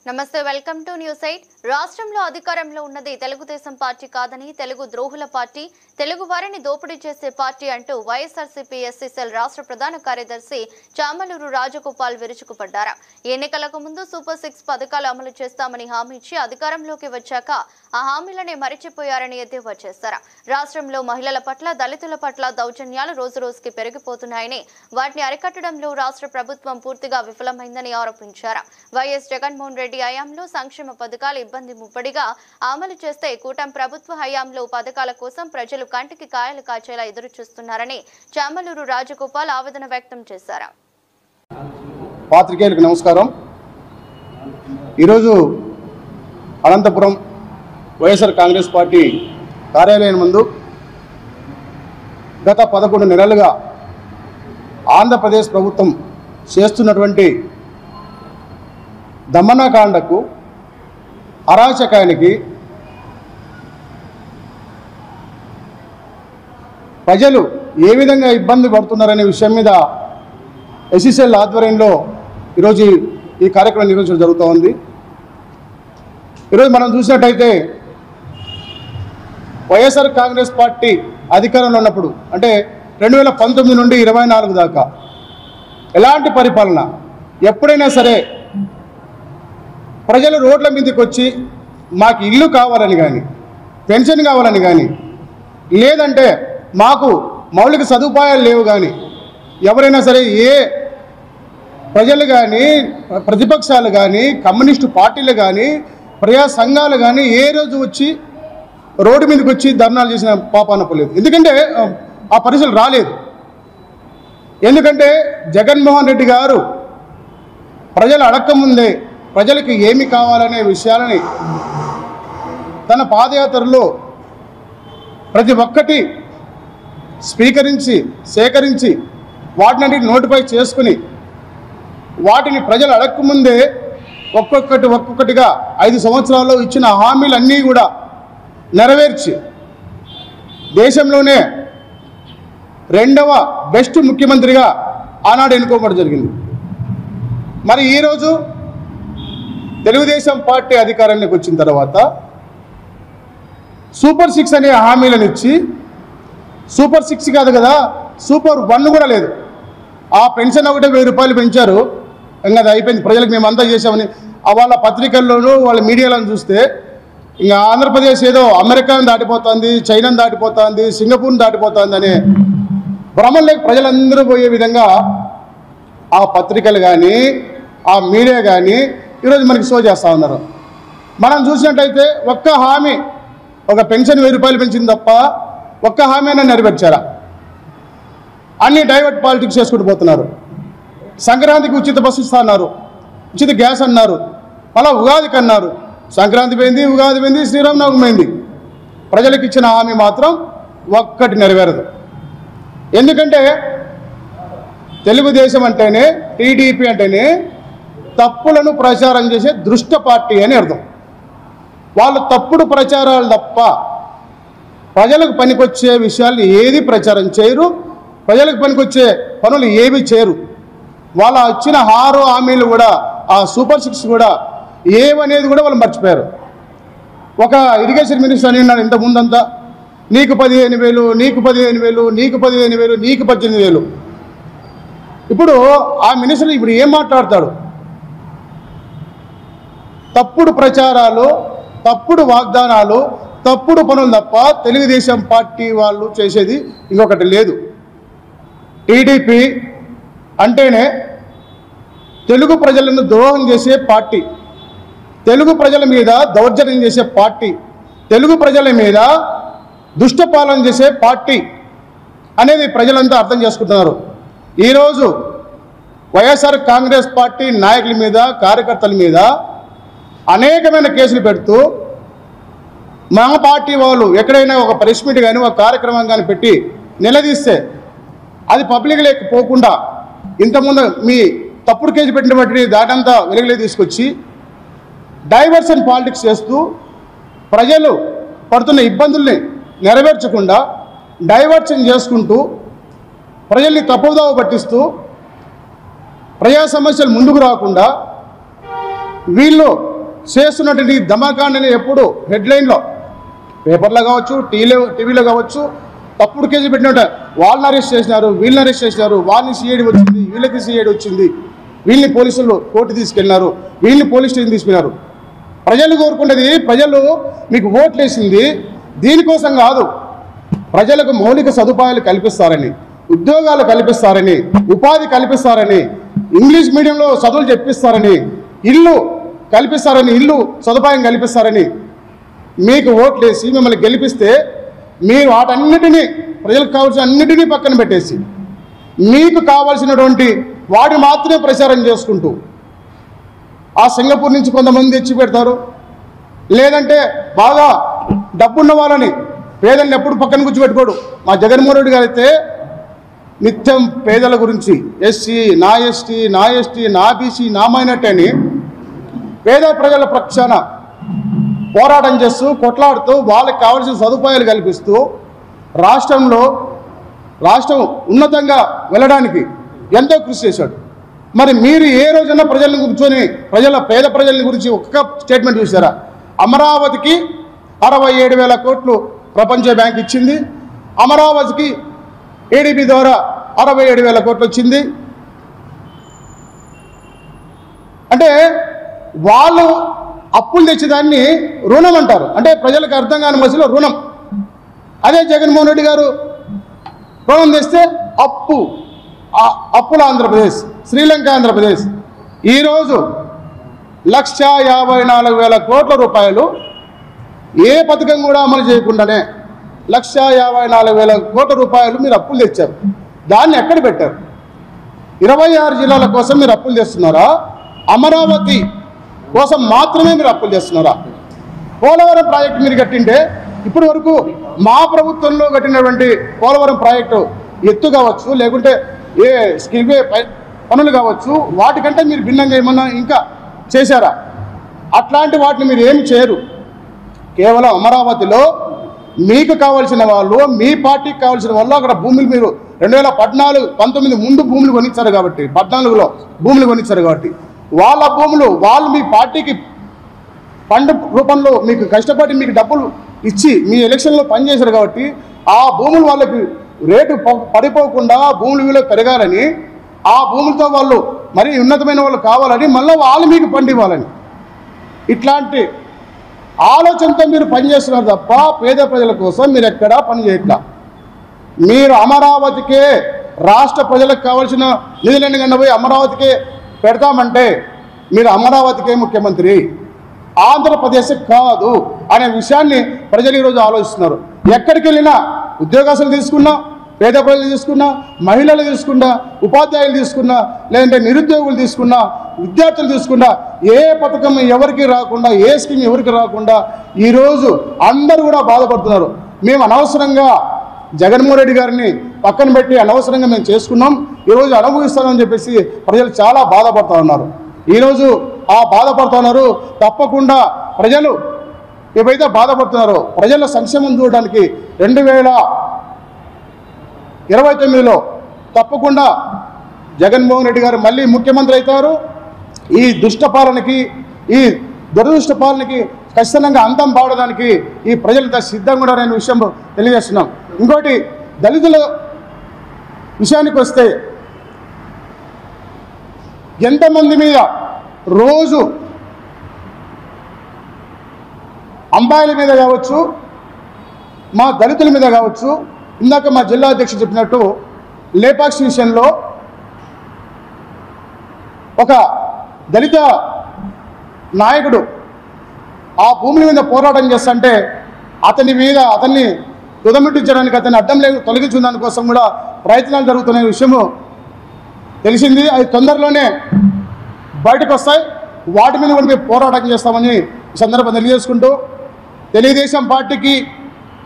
నమస్తే welcome to news 8 రాష్ట్రంలో అధికారంలో ఉన్నది తెలుగుదేశం పార్టీ కాదని తెలుగు ద్రోహుల పార్టీ తెలుగు వారిని దోపిడీ చేసే పార్టీ అంటూ వైఎస్ఆర్సీపీ ఎస్సీ సెల్ రాష్ట్ర ప్రధాన కార్యదర్శి చామలూరు రాజగోపాల్ విరుచుకుపడ్డారు. ఎన్నికలకు ముందు సూపర్ 6 పథకాలు అమలు చేస్తామని హామీ ఇచ్చి అధికారంలోకి వచ్చాక ఆ హామీలనే మరిచిపోయారని ఎద్దేవా చేశారు. రాష్ట్రంలో మహిళల పట్ల దళితుల పట్ల దౌర్జన్యాలు రోజురోజుకి పెరిగిపోతున్నాయని వాటిని అరికట్టడంలో రాష్ట్ర ప్రభుత్వం పూర్తిగా విఫలమైందని ఆరోపించారు. వైఎస్ జగన్మోహన్ రెడ్డి హయాంలో సంక్షేమ పథకాలు ఇబ్బంది ముప్పడిగా అమలు చేస్తే కూటమి ప్రభుత్వ హయాంలో పథకాల కోసం ప్రజలు కంటికి కాయలు కాచేలా ఎదురు చూస్తున్నారని చామలూరు రాజగోపాల్ ఆవేదన వ్యక్తం చేశారు. పాత్రికేయులకు నమస్కారం. ఈరోజు అనంతపురం వైఎస్ఆర్ కాంగ్రెస్ పార్టీ కార్యాలయం ముందు గత 11 నెలలుగా ఆంధ్రప్రదేశ్ ప్రభుత్వం చేస్తున్నటువంటి దమనకాండకు అరాచకానికి ప్రజలు ఏ విధంగా ఇబ్బంది పడుతున్నారనే విషయం మీద ఎస్సీసీఎల్ ఆధ్వర్యంలో ఈరోజు ఈ కార్యక్రమం నిర్వహించడం జరుగుతూ ఉంది. ఈరోజు మనం చూసినట్టయితే వైఎస్ఆర్ కాంగ్రెస్ పార్టీ అధికారంలో ఉన్నప్పుడు అంటే 2019 నుండి 24 దాకా ఎలాంటి పరిపాలన, ఎప్పుడైనా సరే ప్రజలు రోడ్ల మీదకి వచ్చి మాకు ఇల్లు కావాలని కానీ పెన్షన్ కావాలని కానీ లేదంటే మాకు మౌలిక సదుపాయాలు లేవు కానీ ఎవరైనా సరే ఏ ప్రజలు కానీ ప్రతిపక్షాలు కానీ కమ్యూనిస్టు పార్టీలు కానీ ప్రజా సంఘాలు కానీ ఏ రోజు వచ్చి రోడ్డు మీదకి వచ్చి ధర్నాలు చేసిన పాపాన పోలేదు. ఎందుకంటే ఆ పరిస్థితులు రాలేదు. ఎందుకంటే జగన్మోహన్ రెడ్డి గారు ప్రజలు అడక్కముందే ప్రజలకు ఏమి కావాలనే విషయాలని తన పాదయాత్రలో ప్రతి ఒక్కటి స్వీకరించి సేకరించి వాటిని నోటిఫై చేసుకుని వాటిని ప్రజలు అడక్కముందే ఒక్కొక్కటిగా 5 సంవత్సరాల్లో ఇచ్చిన హామీలన్నీ కూడా నెరవేర్చి దేశంలోనే 2వ బెస్ట్ ముఖ్యమంత్రిగా ఆనాడు ఎన్నుకోవడం జరిగింది. మరి ఈరోజు తెలుగుదేశం పార్టీ అధికారంలోకి వచ్చిన తర్వాత సూపర్ 6 అనే హామీలను ఇచ్చి సూపర్ 6 కాదు కదా, సూపర్ 1 కూడా లేదు. ఆ పెన్షన్ ఒకటే 1000 రూపాయలు పెంచారు. ఇంకా అది అయిపోయింది, ప్రజలకు మేము అంతా చేసామని వాళ్ళ పత్రికల్లోనూ వాళ్ళ మీడియాలను చూస్తే ఇంకా ఆంధ్రప్రదేశ్ ఏదో అమెరికాను దాటిపోతుంది, చైనాను దాటిపోతుంది, సింగపూర్ను దాటిపోతుంది అనే భ్రమల్లోకి ప్రజలందరూ పోయే విధంగా ఆ పత్రికలు కానీ ఆ మీడియా కానీ ఈరోజు మనకి షో చేస్తూ ఉన్నారు. మనం చూసినట్టయితే ఒక్క హామీ, ఒక పెన్షన్ 1000 రూపాయలు పెంచింది తప్ప ఒక్క హామీ అయినా నెరవేర్చారా? అన్ని డైవర్ట్ పాలిటిక్స్ చేసుకుంటూ పోతున్నారు. సంక్రాంతికి ఉచిత బస్సు ఇస్తా అన్నారు, ఉచిత గ్యాస్ అన్నారు, అలా ఉగాదికి అన్నారు. సంక్రాంతి పోయింది, ఉగాది పోయింది, శ్రీరామనవమి పోయింది. ప్రజలకు ఇచ్చిన హామీ మాత్రం ఒక్కటి నెరవేరదు. ఎందుకంటే తెలుగుదేశం అంటేనే, టీడీపీ అంటేనే తప్పులను ప్రచారం చేసే దుష్ట పార్టీ అని అర్థం. వాళ్ళు తప్పుడు ప్రచారాలు తప్ప ప్రజలకు పనికొచ్చే విషయాలు ఏది ప్రచారం చేయరు, ప్రజలకు పనికొచ్చే పనులు ఏవి చేయరు. వాళ్ళ ఇచ్చిన 6 హామీలు కూడా, ఆ సూపర్ 6 కూడా ఏమనేది కూడా వాళ్ళు మర్చిపోయారు. ఒక ఇరిగేషన్ మినిస్టర్ అని ఉన్నాడు ఇంత ముందంతా, నీకు 15,000, నీకు 15,000, నీకు 15,000, నీకు 18,000. ఇప్పుడు ఆ మినిస్టర్ ఇప్పుడు ఏం మాట్లాడతాడు? తప్పుడు ప్రచారాలు, తప్పుడు వాగ్దానాలు, తప్పుడు పనులు తప్ప తెలుగుదేశం పార్టీ వాళ్ళు చేసేది ఇంకొకటి లేదు. టీడీపీ అంటేనే తెలుగు ప్రజలను ద్రోహం చేసే పార్టీ, తెలుగు ప్రజల మీద దౌర్జన్యం చేసే పార్టీ, తెలుగు ప్రజల మీద దుష్టపాలన చేసే పార్టీ అనేది ప్రజలంతా అర్థం చేసుకుంటున్నారు. ఈరోజు వైఎస్ఆర్ కాంగ్రెస్ పార్టీ నాయకుల మీద, కార్యకర్తల మీద అనేకమైన కేసులు పెడుతూ మా పార్టీ వాళ్ళు ఎక్కడైనా ఒక ప్రెస్ మీట్ కానీ ఒక కార్యక్రమం కానీ పెట్టి నిలదీస్తే అది పబ్లిక్ లేకపోకుండా ఇంతకుముందు మీ తప్పుడు కేసు పెట్టిన బట్టి దాటంతా వెలుగులే తీసుకొచ్చి డైవర్షన్ పాలిటిక్స్ చేస్తూ ప్రజలు పడుతున్న ఇబ్బందుల్ని నెరవేర్చకుండా డైవర్షన్ చేసుకుంటూ ప్రజల్ని తప్పుదోవ పట్టిస్తూ ప్రజా సమస్యలు ముందుకు రాకుండా వీళ్ళు చేస్తున్నటువంటి దమకాండని ఎప్పుడు హెడ్లైన్లో పేపర్లో కావచ్చు, టీవీలో కావచ్చు తప్పుడు కేసులు పెట్టినట్టు వాళ్ళని అరెస్ట్ చేసినారు, వీళ్ళని అరెస్ట్ చేసినారు, వాళ్ళని సిఐడి వచ్చింది, వీళ్ళకి సిఐడి వచ్చింది, వీళ్ళని పోలీసులు కోర్టు తీసుకెళ్ళినారు, వీళ్ళని పోలీస్ స్టేషన్ తీసుకున్నారు. ప్రజలు కోరుకునేది, ప్రజలు మీకు ఓట్లు వేసింది దీనికోసం కాదు, ప్రజలకు మౌలిక సదుపాయాలు కల్పిస్తారని, ఉద్యోగాలు కల్పిస్తారని, ఉపాధి కల్పిస్తారని, ఇంగ్లీష్ మీడియంలో చదువులు చెప్పిస్తారని, ఇల్లు కల్పిస్తారని, ఇల్లు సదుపాయం కల్పిస్తారని మీకు ఓట్లేసి మిమ్మల్ని గెలిపిస్తే మీరు వాటన్నిటినీ, ప్రజలకు కావాల్సిన అన్నిటినీ పక్కన పెట్టేసి మీకు కావాల్సినటువంటి వాటిని మాత్రమే ప్రచారం చేసుకుంటూ ఆ సింగపూర్ నుంచి కొంతమంది తెచ్చి పెడతారు, లేదంటే బాగా డబ్బున్న వాళ్ళని, పేదల్ని ఎప్పుడు పక్కన కూర్చోబెట్టుకోడు. మా జగన్మోహన్ రెడ్డి గారు అయితే నిత్యం పేదల గురించి ఎస్సీ, నా ఎస్టీ, నా ఎస్టీ, నా బీసీ, నా మైనార్టీ అని పేద ప్రజల పక్షాన పోరాటం చేస్తూ కొట్లాడుతూ వాళ్ళకి కావాల్సిన సదుపాయాలు కల్పిస్తూ రాష్ట్రం ఉన్నతంగా వెళ్ళడానికి ఎంతో కృషి చేశాడు. మరి మీరు ఏ రోజైనా ప్రజలను కూర్చొని పేద ప్రజల గురించి ఒక్క స్టేట్మెంట్ చూసారా? అమరావతికి 67,000 కోట్లు ప్రపంచ బ్యాంక్ ఇచ్చింది, అమరావతికి ఏడీబీ ద్వారా 67,000 కోట్లు వచ్చింది. అంటే వాళ్ళు అప్పులు తెచ్చేదాన్ని రుణం అంటారు, అంటే ప్రజలకు అర్థం కాని మధ్యలో రుణం. అదే జగన్మోహన్ రెడ్డి గారు రుణం తెస్తే అప్పుల ఆంధ్రప్రదేశ్, శ్రీలంక ఆంధ్రప్రదేశ్. ఈరోజు 1,54,000 కోట్ల రూపాయలు ఏ పథకం కూడా అమలు చేయకుండానే 1,54,000 కోట్ల రూపాయలు మీరు అప్పులు తెచ్చారు. దాన్ని ఎక్కడ పెట్టారు? 26 జిల్లాల కోసం మీరు అప్పులు తెస్తున్నారా? అమరావతి కోసం మాత్రమే మీరు అప్పులు చేస్తున్నారా? పోలవరం ప్రాజెక్టు మీరు కట్టింటే ఇప్పటి వరకు మా ప్రభుత్వంలో కట్టినటువంటి పోలవరం ప్రాజెక్టు ఎత్తు కావచ్చు, లేకుంటే ఏ స్కిల్వే పనులు కావచ్చు, వాటికంటే మీరు భిన్నంగా ఏమన్నా ఇంకా చేశారా? అట్లాంటి వాటిని మీరు ఏమి చేయరు. కేవలం అమరావతిలో మీకు కావాల్సిన వాళ్ళు, మీ పార్టీకి కావాల్సిన వాళ్ళు అక్కడ భూములు మీరు 2014-19 ముందు భూములు కొనిచ్చారు కాబట్టి, 14లో భూములు కొనిచ్చారు కాబట్టి వాళ్ళ భూములు వాళ్ళు మీ పార్టీకి ఫండ్ రూపంలో మీకు కష్టపడి మీకు డబ్బులు ఇచ్చి మీ ఎలక్షన్లో పనిచేశారు కాబట్టి ఆ భూములు వాళ్ళకి రేటు పడిపోకుండా భూముల విలువ పెరగాలని, ఆ భూములతో వాళ్ళు మరీ ఉన్నతమైన వాళ్ళు కావాలని, మళ్ళీ వాళ్ళు మీకు ఫండ్ ఇవ్వాలని, ఇట్లాంటి ఆలోచనతో మీరు పనిచేస్తున్నారు తప్ప పేద ప్రజల కోసం మీరు ఎక్కడా పని చేయట్లా. మీరు అమరావతికే రాష్ట్ర ప్రజలకు కావాల్సిన నిధులన్నీ కన్నా పోయి అమరావతికే పెడతామంటే మీరు అమరావతికే ముఖ్యమంత్రి, ఆంధ్రప్రదేశ్ కాదు అనే విషయాన్ని ప్రజలు ఈరోజు ఆలోచిస్తున్నారు. ఎక్కడికి వెళ్ళినా ఉద్యోగస్తులు తీసుకున్నా, పేద ప్రజలు తీసుకున్నా, మహిళలు తీసుకున్నా, ఉపాధ్యాయులు తీసుకున్నా, లేదంటే నిరుద్యోగులు తీసుకున్నా, విద్యార్థులు తీసుకున్నా, ఏ పథకం ఎవరికి రాకుండా, ఏ స్కీమ్ ఎవరికి రాకుండా ఈరోజు అందరూ కూడా బాధపడుతున్నారు. మేము అనవసరంగా జగన్మోహన్ రెడ్డి గారిని పక్కన పెట్టి అనవసరంగా మేము చేసుకున్నాం, ఈరోజు అనుభవిస్తామని చెప్పేసి ప్రజలు చాలా బాధపడుతూ ఉన్నారు. ఈరోజు ఆ బాధపడుతూ ఉన్నారు. తప్పకుండా ప్రజలు ఏవైతే బాధపడుతున్నారో ప్రజల సంక్షేమం చూడడానికి 2029లో తప్పకుండా జగన్మోహన్ రెడ్డి గారు మళ్ళీ ముఖ్యమంత్రి అవుతారు. ఈ దుష్టపాలనకి, ఈ దురదృష్ట పాలనకి ఖచ్చితంగా అంతం పాడడానికి ఈ ప్రజలంతా సిద్ధంగా ఉన్నారనే విషయం తెలియజేస్తున్నాం. ఇంకోటి, దళితుల విషయానికి వస్తే ఎంతమంది మీద రోజు అంబాయిల మీద కావచ్చు, మా దళితుల మీద కావచ్చు, ఇందాక మా జిల్లా అధ్యక్షుడు చెప్పినట్టు లేపాక్షి విషయంలో ఒక దళిత నాయకుడు ఆ భూముల మీద పోరాటం చేస్తుంటే అతన్ని తుదమిట్టించడానికి, అతన్ని అడ్డం తొలగించిన దానికోసం కూడా ప్రయత్నాలు జరుగుతున్న విషయము తెలిసింది. అది తొందరలోనే బయటకు వస్తాయి. వాటి మీద కూడా మేము పోరాటం చేస్తామని ఈ సందర్భంగా తెలియజేసుకుంటూ, తెలుగుదేశం పార్టీకి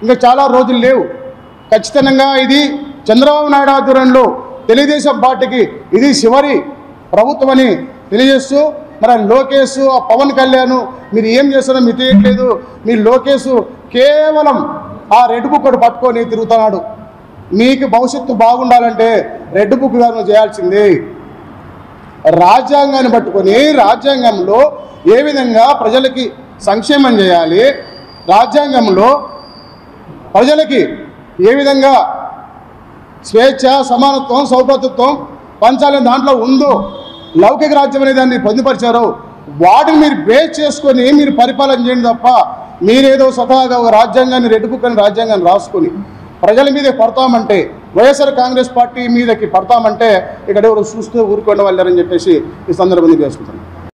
ఇంకా చాలా రోజులు లేవు. ఖచ్చితంగా ఇది చంద్రబాబు నాయుడు ఆధ్వర్యంలో తెలుగుదేశం పార్టీకి ఇది చివరి ప్రభుత్వం అని తెలియజేస్తూ, మరి లోకేష్, ఆ పవన్ కళ్యాణ్ మీరు ఏం చేస్తారో మీకు తెలియట్లేదు. మీ లోకేష్ కేవలం ఆ రెడ్ బుక్ ఒకటి పట్టుకొని తిరుగుతున్నాడు. మీకు భవిష్యత్తు బాగుండాలంటే రెడ్ బుక్ గారు చేయాల్సిందే. రాజ్యాంగాన్ని పట్టుకొని రాజ్యాంగంలో ఏ విధంగా ప్రజలకి సంక్షేమం చేయాలి, రాజ్యాంగంలో ప్రజలకి ఏ విధంగా స్వేచ్ఛ, సమానత్వం, సౌభ్రతత్వం పంచాలని దాంట్లో ఉందో, లౌకిక రాజ్యం అనే దాన్ని పొందుపరిచారో వాటిని మీరు బేస్ చేసుకొని మీరు పరిపాలన చేయండి తప్ప మీరేదో స్వతహాగా ఒక రాజ్యాంగాన్ని రెడ్ బుక్ అని రాజ్యాంగాన్ని రాసుకొని ప్రజల మీదే పడతామంటే, వైఎస్ఆర్ కాంగ్రెస్ పార్టీ మీదకి పడతామంటే ఇక్కడ ఎవరు చూస్తూ ఊరుకోండి వాళ్ళని చెప్పేసి ఈ సందర్భంగా చేసుకుంటాను.